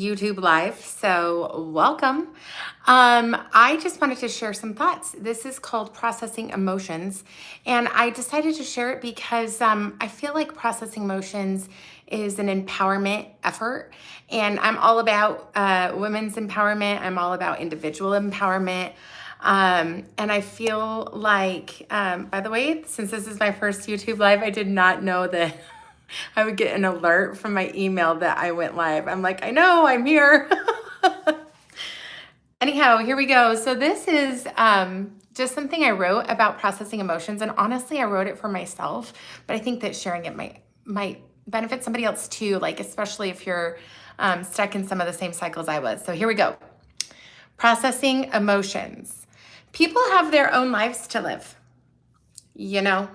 YouTube live, so welcome. I just wanted to share some thoughts. This is called processing emotions, and I decided to share it because I feel like processing emotions is an empowerment effort, and I'm all about women's empowerment. I'm all about individual empowerment. And I feel like, by the way, since this is my first YouTube live, I did not know that I would get an alert from my email that I went live. I'm like, I know, I'm here. Anyhow, here we go. So this is just something I wrote about processing emotions, and honestly, I wrote it for myself, but I think that sharing it might benefit somebody else too, like especially if you're stuck in some of the same cycles I was. So here we go. Processing emotions. People have their own lives to live, you know?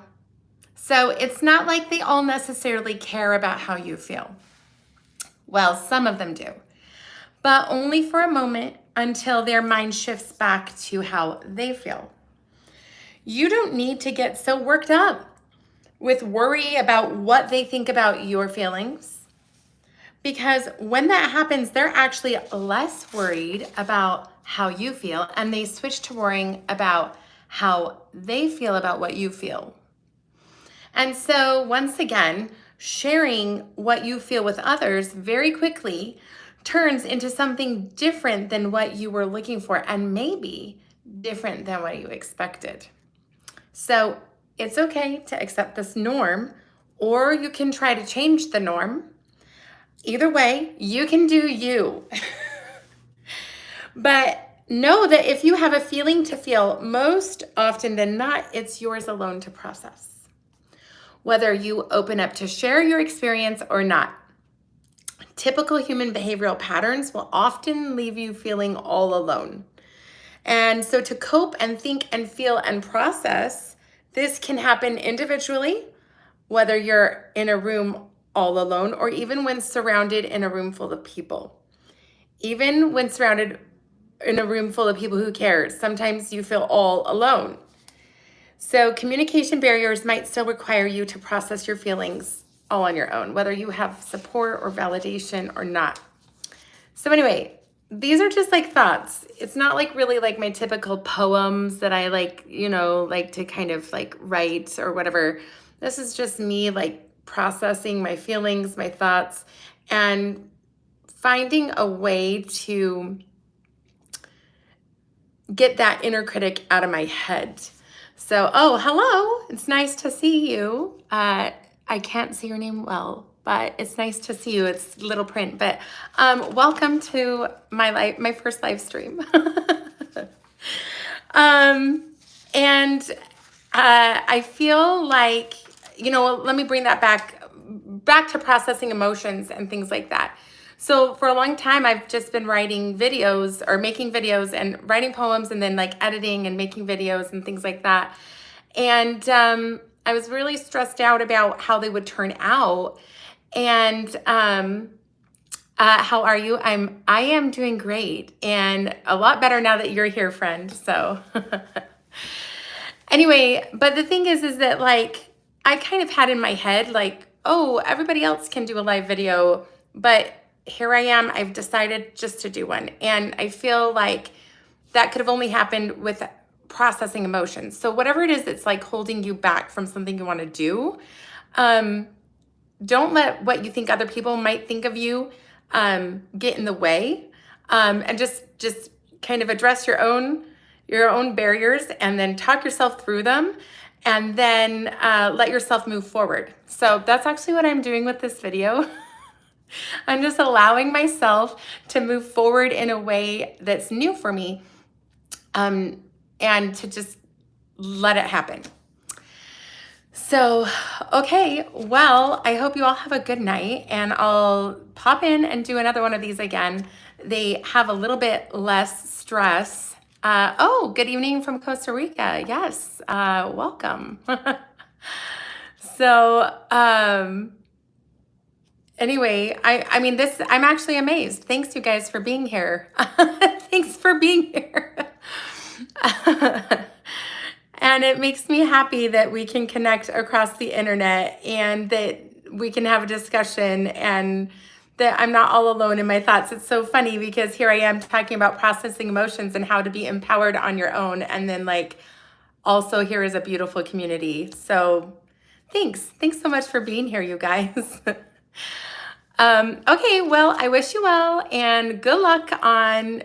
So it's not like they all necessarily care about how you feel. Well, some of them do, but only for a moment until their mind shifts back to how they feel. You don't need to get so worked up with worry about what they think about your feelings, because when that happens, they're actually less worried about how you feel and they switch to worrying about how they feel about what you feel. And so, once again, sharing what you feel with others very quickly turns into something different than what you were looking for, and maybe different than what you expected. So, it's okay to accept this norm, or you can try to change the norm. Either way, you can do you. But know that if you have a feeling to feel, most often than not, it's yours alone to process, whether you open up to share your experience or not. Typical human behavioral patterns will often leave you feeling all alone. And so to cope and think and feel and process, this can happen individually, whether you're in a room all alone or even when surrounded in a room full of people. Even when surrounded in a room full of people who care, sometimes you feel all alone. So communication barriers might still require you to process your feelings all on your own, whether you have support or validation or not. So anyway, these are just like thoughts. It's not like really like my typical poems that I like to kind of like write or whatever. This is just me like processing my feelings, my thoughts, and finding a way to get that inner critic out of my head. So, oh, hello. It's nice to see you. I can't see your name well, but it's nice to see you. It's little print, but welcome to my first live stream. And I feel like, let me bring that back to processing emotions and things like that. So for a long time, I've just been writing videos or making videos and writing poems and then like editing and making videos and things like that. And I was really stressed out about how they would turn out. And how are you? I am doing great and a lot better now that you're here, friend. So anyway, but the thing is that like, I kind of had in my head, like, oh, everybody else can do a live video, but here I am, I've decided just to do one. And I feel like that could have only happened with processing emotions. So whatever it is that's like holding you back from something you want to do, don't let what you think other people might think of you get in the way. And just kind of address your own barriers and then talk yourself through them and then let yourself move forward. So that's actually what I'm doing with this video. I'm just allowing myself to move forward in a way that's new for me, and to just let it happen. So, okay, well, I hope you all have a good night, and I'll pop in and do another one of these again. They have a little bit less stress. Oh, good evening from Costa Rica. Yes, welcome. So, anyway, I mean, I'm actually amazed. Thanks you guys for being here. Thanks for being here. And it makes me happy that we can connect across the internet and that we can have a discussion and that I'm not all alone in my thoughts. It's so funny because here I am talking about processing emotions and how to be empowered on your own. And then like also here is a beautiful community. So thanks. Thanks so much for being here, you guys. Okay, well, I wish you well and good luck on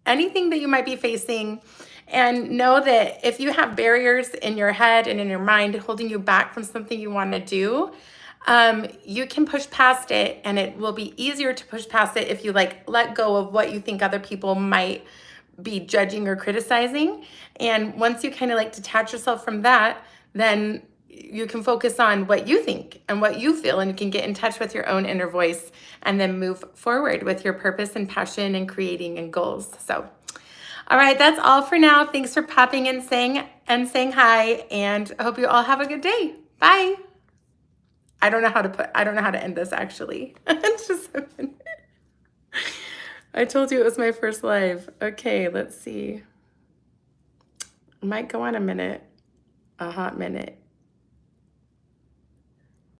anything that you might be facing. And know that if you have barriers in your head and in your mind holding you back from something you want to do, you can push past it, and it will be easier to push past it if you like let go of what you think other people might be judging or criticizing. And once you kind of like detach yourself from that, then you can focus on what you think and what you feel, and you can get in touch with your own inner voice and then move forward with your purpose and passion and creating and goals. So, all right, that's all for now. Thanks for popping in saying hi, and I hope you all have a good day. Bye. I don't know how to end this actually. It's just I told you it was my first live. Okay, let's see. It might go on a hot minute.